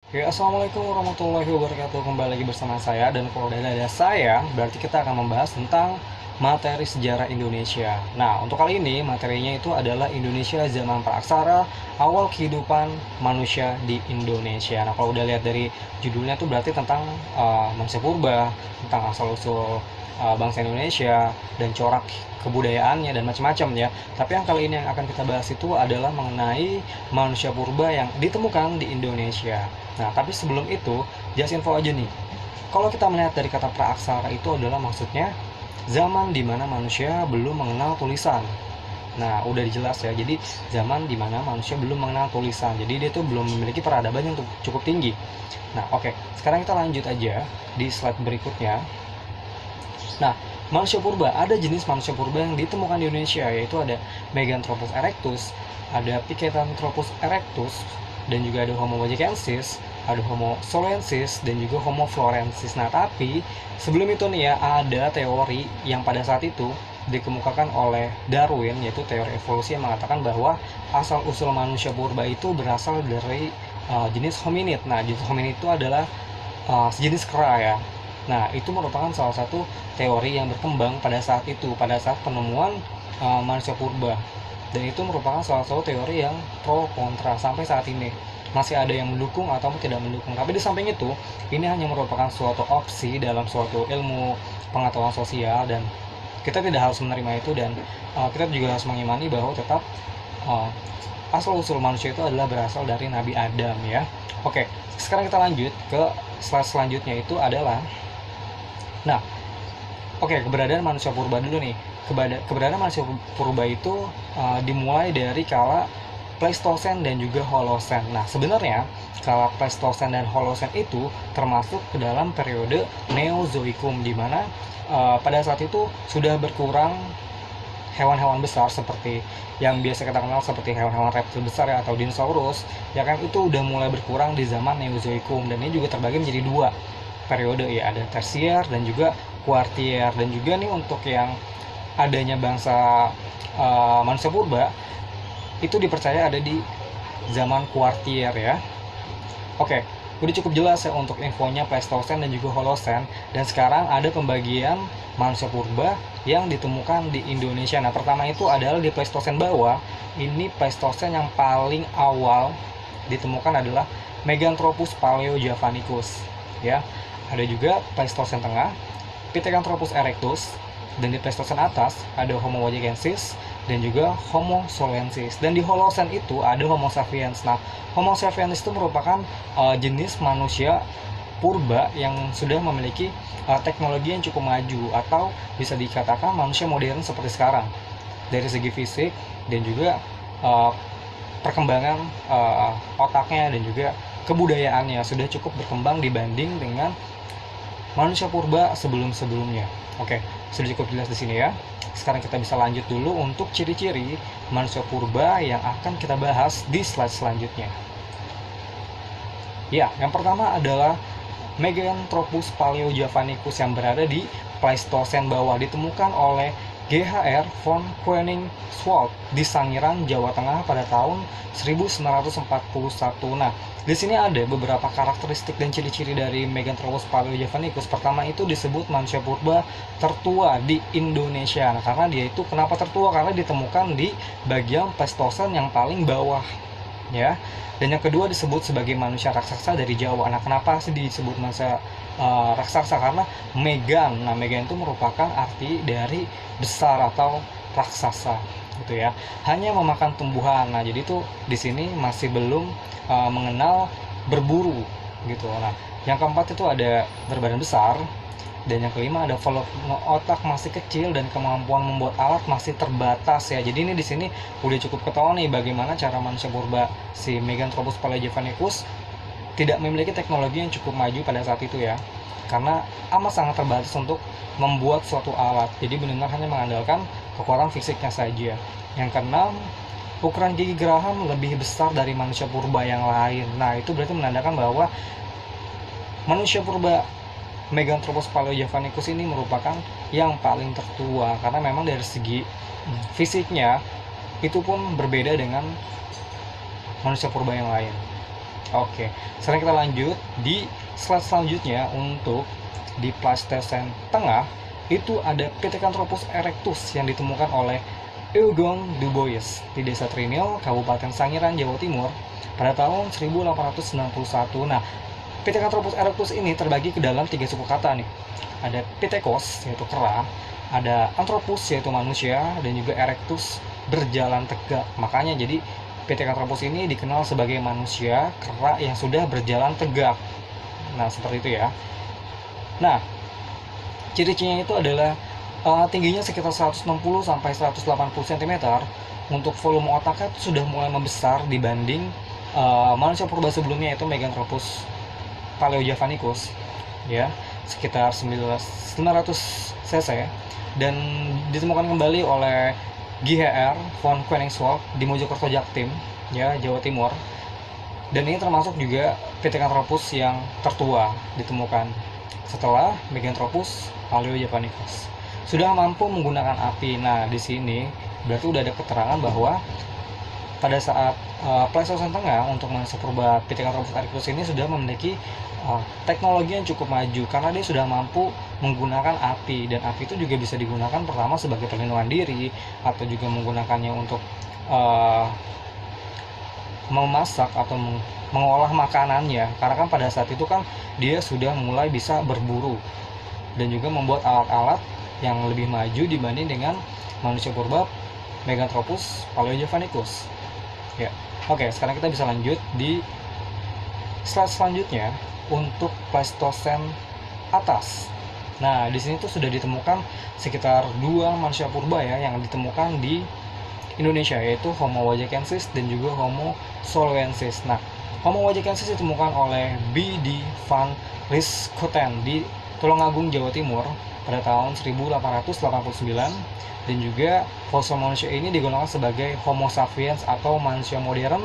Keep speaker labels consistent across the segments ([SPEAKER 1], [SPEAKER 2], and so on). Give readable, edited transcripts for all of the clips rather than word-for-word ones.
[SPEAKER 1] Oke, Assalamualaikum warahmatullahi wabarakatuh. Kembali lagi bersama saya. Dan kalau udah ada saya, berarti kita akan membahas tentang materi sejarah Indonesia. Nah, untuk kali ini materinya itu adalah Indonesia zaman Praksara, awal kehidupan manusia di Indonesia. Nah, kalau udah lihat dari judulnya tuh berarti tentang manusia purba, tentang asal-usul bangsa Indonesia, dan corak kebudayaannya, dan macam-macam ya. Tapi yang kali ini yang akan kita bahas itu adalah mengenai manusia purba yang ditemukan di Indonesia. Nah, tapi sebelum itu, just info aja nih. Kalau kita melihat dari kata praaksara itu adalah maksudnya zaman di mana manusia belum mengenal tulisan. Nah, udah dijelas ya. Jadi zaman di mana manusia belum mengenal tulisan. Jadi dia tuh belum memiliki peradaban yang cukup tinggi. Nah, oke. Sekarang kita lanjut aja di slide berikutnya. Nah, manusia purba, ada jenis manusia purba yang ditemukan di Indonesia, yaitu ada Meganthropus erectus, ada Pithecanthropus erectus, dan juga ada Homo bojacensis, ada Homo solensis, dan juga Homo florensis. Nah, tapi sebelum itu nih ya, ada teori yang pada saat itu dikemukakan oleh Darwin, yaitu teori evolusi yang mengatakan bahwa asal-usul manusia purba itu berasal dari jenis hominid. Nah, jenis hominid itu adalah sejenis kera ya. Nah, itu merupakan salah satu teori yang berkembang pada saat itu, pada saat penemuan manusia purba. Dan itu merupakan salah satu teori yang pro kontra sampai saat ini. Masih ada yang mendukung atau tidak mendukung. Tapi di samping itu, ini hanya merupakan suatu opsi dalam suatu ilmu pengetahuan sosial, dan kita tidak harus menerima itu, dan kita juga harus mengimani bahwa tetap uh, asal-usul manusia itu adalah berasal dari Nabi Adam ya. Oke, sekarang kita lanjut ke slide selanjutnya, itu adalah nah, keberadaan manusia purba dulu nih. Keberadaan manusia purba itu dimulai dari kala Pleistosen dan juga Holosen. Nah, sebenarnya kala Pleistosen dan Holosen itu termasuk ke dalam periode Neozoikum, di mana pada saat itu sudah berkurang hewan-hewan besar seperti yang biasa kita kenal seperti hewan-hewan reptil besar ya, atau dinosaurus ya kan, itu udah mulai berkurang di zaman Neozoikum. Dan ini juga terbagi menjadi dua periode ya, ada tersier dan juga kuartier. Dan juga nih untuk yang adanya bangsa manusia purba itu dipercaya ada di zaman kuartier ya. Oke, udah cukup jelas ya untuk infonya Pleistosen dan juga Holosen. Dan sekarang ada pembagian manusia purba yang ditemukan di Indonesia. Nah, pertama itu adalah di Pleistosen bawah. Ini Pleistosen yang paling awal ditemukan adalah Meganthropus paleojavanicus ya. Ada juga Pleistosen tengah, Pithecanthropus erectus, dan di Pleistosen atas ada Homo bojacensis dan juga Homo solensis. Dan di Holosen itu ada Homo sapiens. Nah, Homo sapiens itu merupakan jenis manusia purba yang sudah memiliki teknologi yang cukup maju, atau bisa dikatakan manusia modern seperti sekarang dari segi fisik dan juga uh, perkembangan otaknya dan juga kebudayaannya sudah cukup berkembang dibanding dengan manusia purba sebelum-sebelumnya. Oke, sudah cukup jelas di sini ya. Sekarang kita bisa lanjut dulu untuk ciri-ciri manusia purba yang akan kita bahas di slide selanjutnya. Ya, yang pertama adalah Meganthropus paleojavanicus yang berada di Pleistosen bawah, ditemukan oleh G.H.R. von Koenigswald di Sangiran, Jawa Tengah pada tahun 1941. Nah, di sini ada beberapa karakteristik dan ciri-ciri dari Meganthropus paleojavanicus. Pertama itu disebut manusia purba tertua di Indonesia. Nah, karena dia itu kenapa tertua? Karena ditemukan di bagian Pleistosen yang paling bawah ya. Dan yang kedua disebut sebagai manusia raksasa dari Jawa. Nah, kenapa sih disebut manusia raksasa? Karena Megan. Nah, Megan itu merupakan arti dari besar atau raksasa gitu ya. Hanya memakan tumbuhan. Nah, jadi itu di sini masih belum mengenal berburu gitu. Nah, yang keempat itu ada berbadan besar. Dan yang kelima ada volume otak masih kecil dan kemampuan membuat alat masih terbatas ya. Jadi ini di sini udah cukup ketahuan nih bagaimana cara manusia purba si Meganthropus paleojavanicus tidak memiliki teknologi yang cukup maju pada saat itu ya. Karena amat sangat terbatas untuk membuat suatu alat. Jadi benar-benar hanya mengandalkan kekuatan fisiknya saja. Yang keenam, ukuran gigi geraham lebih besar dari manusia purba yang lain. Nah, itu berarti menandakan bahwa manusia purba Meganthropus paleojavanicus ini merupakan yang paling tertua, karena memang dari segi fisiknya itu pun berbeda dengan manusia purba yang lain. Oke, sekarang kita lanjut di slide selanjutnya. Untuk di Pleistosen Tengah itu ada Pithecanthropus erectus yang ditemukan oleh Eugene Du Bois di Desa Trinil, Kabupaten Sangiran, Jawa Timur pada tahun 1891. Nah, Pithecanthropus erectus ini terbagi ke dalam 3 suku kata nih. Ada Pithekos yaitu kera, ada Anthropus yaitu manusia, dan juga Erectus berjalan tegak. Makanya jadi Pithecanthropus ini dikenal sebagai manusia kera yang sudah berjalan tegak. Nah, seperti itu ya. Nah, ciri-cirinya itu adalah tingginya sekitar 160 sampai 180 cm. Untuk volume otaknya itu sudah mulai membesar dibanding manusia purba sebelumnya, yaitu Meganthropus paleojavanicus, ya, sekitar 900 cc, dan ditemukan kembali oleh G.H.R. von Koenigswald di Mojokerto, Jaktim, ya, Jawa Timur. Dan ini termasuk juga Pithecanthropus yang tertua ditemukan setelah Meganthropus paleojavanicus. Sudah mampu menggunakan api. Nah, di sini berarti udah ada keterangan bahwa pada saat Pleistosen Tengah untuk manusia purba Pithecanthropus erectus ini sudah memiliki teknologi yang cukup maju, karena dia sudah mampu menggunakan api, dan api itu juga bisa digunakan pertama sebagai perlindungan diri, atau juga menggunakannya untuk memasak atau mengolah makanannya, karena kan pada saat itu kan dia sudah mulai bisa berburu dan juga membuat alat-alat yang lebih maju dibanding dengan manusia purba Meganthropus paleojavanicus, ya. Oke, sekarang kita bisa lanjut di slide selanjutnya untuk Pleistosen atas. Nah, di sini tuh sudah ditemukan sekitar 2 manusia purba ya yang ditemukan di Indonesia, yaitu Homo wajakensis dan juga Homo soloensis. Nah, Homo wajakensis ditemukan oleh B.D. van Riskoten di Tulungagung, Jawa Timur pada tahun 1889, dan juga fosil manusia ini digolongkan sebagai Homo sapiens atau manusia modern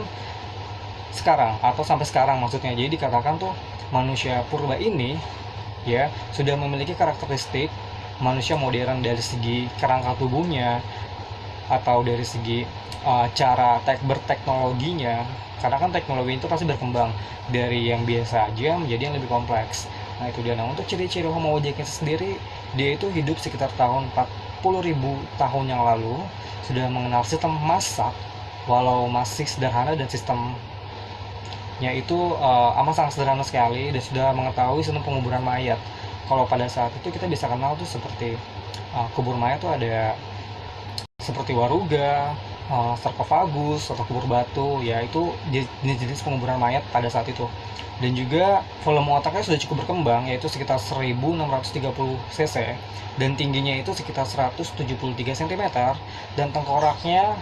[SPEAKER 1] sekarang, atau sampai sekarang maksudnya. Jadi dikatakan tuh manusia purba ini ya sudah memiliki karakteristik manusia modern dari segi kerangka tubuhnya, atau dari segi cara berteknologinya, karena kan teknologi itu pasti berkembang dari yang biasa aja menjadi yang lebih kompleks. Nah, itu dia. Nah, untuk ciri-ciri Homo wajakensis sendiri, dia itu hidup sekitar tahun 40.000 tahun yang lalu, sudah mengenal sistem masak walau masih sederhana, dan sistemnya itu amat sangat sederhana sekali, dan sudah mengetahui sistem penguburan mayat. Kalau pada saat itu kita bisa kenal tuh seperti kubur mayat tuh ada seperti waruga, sarkofagus atau kubur batu, ya itu jenis-jenis penguburan mayat pada saat itu. Dan juga volume otaknya sudah cukup berkembang, yaitu sekitar 1630 cc, dan tingginya itu sekitar 173 cm, dan tengkoraknya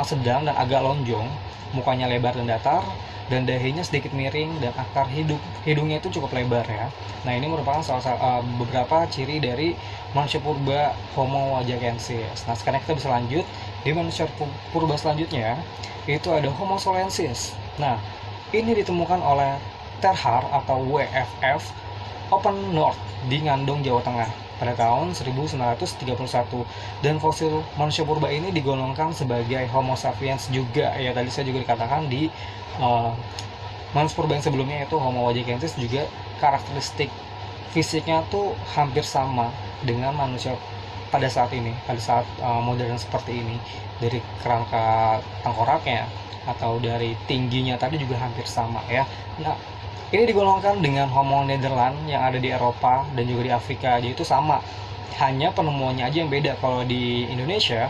[SPEAKER 1] sedang dan agak lonjong, mukanya lebar dan datar, dan dahinya sedikit miring, dan akar hidungnya itu cukup lebar ya. Nah, ini merupakan beberapa ciri dari manusia purba Homo wajakensis. Nah, sekarang kita bisa lanjut di manusia purba selanjutnya, yaitu ada Homo soloensis. Nah, ini ditemukan oleh Terhar atau WFF Open North di Ngandung, Jawa Tengah pada tahun 1931, dan fosil manusia purba ini digolongkan sebagai Homo sapiens juga ya. Tadi saya juga dikatakan di manusia purba yang sebelumnya yaitu Homo wajakensis juga karakteristik fisiknya tuh hampir sama dengan manusia pada saat ini, pada saat modern seperti ini. Dari kerangka tengkoraknya atau dari tingginya tadi juga hampir sama ya. Nah, ini digolongkan dengan Homo Nederland yang ada di Eropa dan juga di Afrika, jadi itu sama, hanya penemuannya aja yang beda. Kalau di Indonesia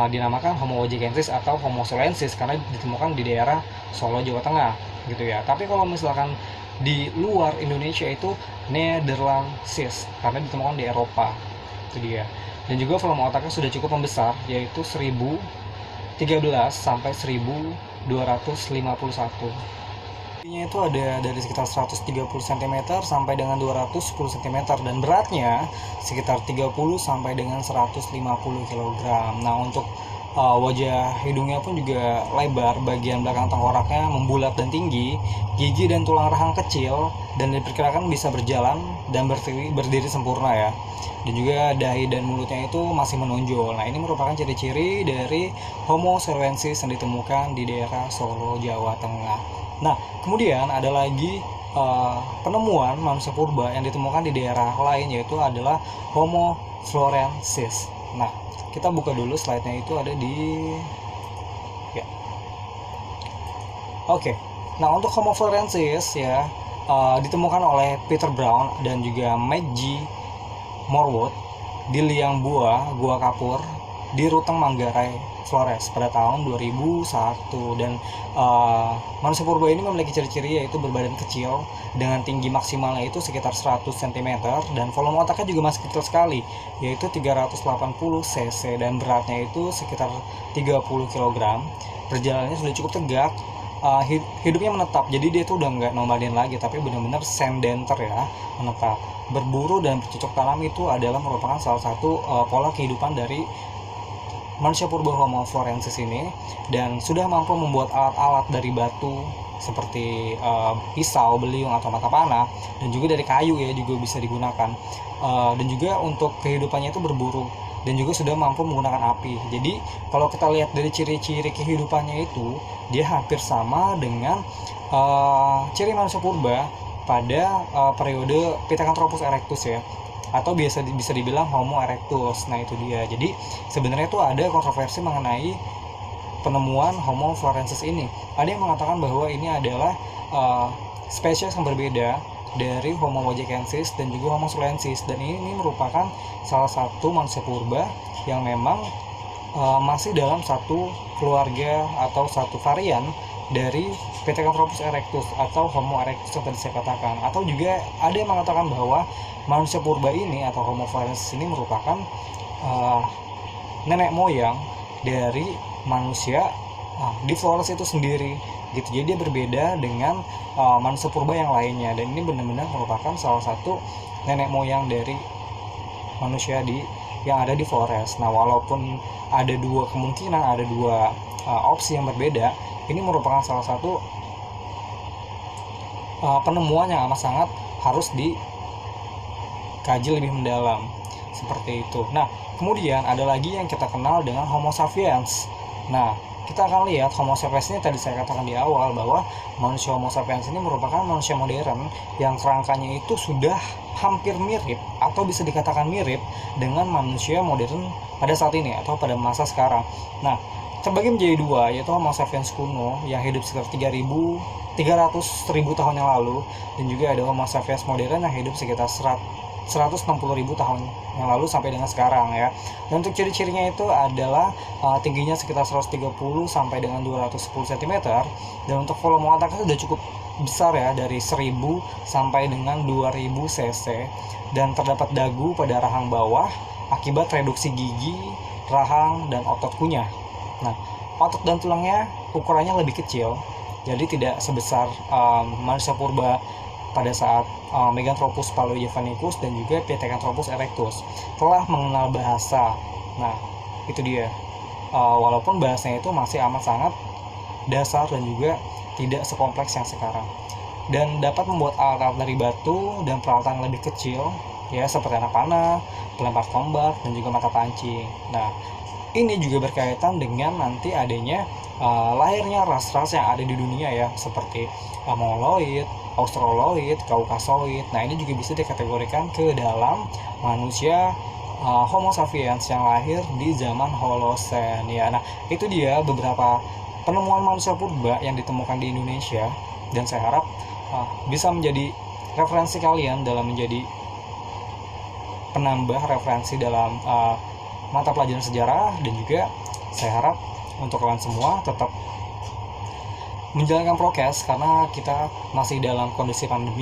[SPEAKER 1] dinamakan Homo wajakensis atau Homo soloensis karena ditemukan di daerah Solo, Jawa Tengah gitu ya. Tapi kalau misalkan di luar Indonesia itu Nederlandsis karena ditemukan di Eropa, itu dia. Dan juga volume otaknya sudah cukup membesar, yaitu 1013 sampai 1251. Tingginya itu ada dari sekitar 130 cm sampai dengan 210 cm, dan beratnya sekitar 30 sampai dengan 150 kg. Nah, untuk wajah hidungnya pun juga lebar, bagian belakang tengkoraknya membulat dan tinggi, gigi dan tulang rahang kecil, dan diperkirakan bisa berjalan dan berdiri sempurna ya. Dan juga dahi dan mulutnya itu masih menonjol. Nah, ini merupakan ciri-ciri dari Homo soloensis yang ditemukan di daerah Solo, Jawa Tengah. Nah, kemudian ada lagi penemuan manusia purba yang ditemukan di daerah lain, yaitu adalah Homo florensis. Nah, kita buka dulu slide-nya, itu ada di ya. Oke. Nah, untuk Homo florensis ya ditemukan oleh Peter Brown dan juga Maggie Morwood di liang Gua Kapur di Ruteng Manggarai, Flores pada tahun 2001. Dan manusia purba ini memiliki ciri-ciri yaitu berbadan kecil dengan tinggi maksimalnya itu sekitar 100 cm dan volume otaknya juga masih kecil sekali, yaitu 380 cc, dan beratnya itu sekitar 30 kg. Perjalanannya sudah cukup tegak. Hidupnya menetap, jadi dia tuh udah nggak nomaden lagi, tapi benar-benar sedenter ya, menetap. Berburu dan bercocok tanam itu adalah merupakan salah satu pola kehidupan dari manusia purba Homo florensis ini, dan sudah mampu membuat alat-alat dari batu seperti pisau, beliung atau mata panah, dan juga dari kayu ya juga bisa digunakan. Dan juga untuk kehidupannya itu berburu, dan juga sudah mampu menggunakan api. Jadi kalau kita lihat dari ciri-ciri kehidupannya itu, dia hampir sama dengan ciri manusia purba pada periode Pithecanthropus erectus ya, atau bisa dibilang Homo erectus. Nah, itu dia. Jadi sebenarnya itu ada kontroversi mengenai penemuan Homo florensis ini. Ada yang mengatakan bahwa ini adalah spesies yang berbeda dari Homo mojacensis dan juga Homo sulensis, dan ini merupakan salah satu manusia purba yang memang masih dalam satu keluarga atau satu varian dari Pithecanthropus erectus atau Homo erectus yang tadi saya katakan. Atau juga ada yang mengatakan bahwa manusia purba ini atau Homo florensis ini merupakan nenek moyang dari manusia di Flores itu sendiri gitu. Jadi dia berbeda dengan manusia purba yang lainnya, dan ini benar-benar merupakan salah satu nenek moyang dari manusia yang ada di Flores. Nah, walaupun ada dua kemungkinan, ada dua opsi yang berbeda, ini merupakan salah satu penemuan yang amat sangat harus dikaji lebih mendalam seperti itu. Nah, kemudian ada lagi yang kita kenal dengan Homo sapiens. Nah, kita akan lihat Homo sapiens ini tadi saya katakan di awal bahwa manusia Homo sapiens ini merupakan manusia modern yang kerangkanya itu sudah hampir mirip atau bisa dikatakan mirip dengan manusia modern pada saat ini atau pada masa sekarang. Nah, terbagi menjadi dua, yaitu Homo sapiens kuno yang hidup sekitar 300.000 tahun yang lalu, dan juga ada Homo sapiens modern yang hidup sekitar 160.000 tahun yang lalu sampai dengan sekarang ya. Dan untuk ciri-cirinya itu adalah tingginya sekitar 130 sampai dengan 210 cm, dan untuk volume otaknya sudah cukup besar ya, dari 1000 sampai dengan 2000 cc, dan terdapat dagu pada rahang bawah akibat reduksi gigi, rahang, dan otot kunyah. Nah, otot dan tulangnya ukurannya lebih kecil, jadi tidak sebesar manusia purba pada saat Meganthropus paleojavanicus dan juga Pithecanthropus erectus. Telah mengenal bahasa. Nah, itu dia. Walaupun bahasanya itu masih amat sangat dasar dan juga tidak sekompleks yang sekarang. Dan dapat membuat alat-alat dari batu dan peralatan lebih kecil, ya seperti anak panah, pelempar tombak, dan juga mata pancing. Nah, ini juga berkaitan dengan nanti adanya lahirnya ras-ras yang ada di dunia ya, seperti Mongoloid, Australoid, Kaukasoid. Nah, ini juga bisa dikategorikan ke dalam manusia Homo sapiens yang lahir di zaman Holocene ya. Nah, itu dia beberapa penemuan manusia purba yang ditemukan di Indonesia, dan saya harap bisa menjadi referensi kalian dalam menjadi penambah referensi dalam mata pelajaran sejarah. Dan juga saya harap untuk kalian semua tetap menjalankan prokes, karena kita masih dalam kondisi pandemi.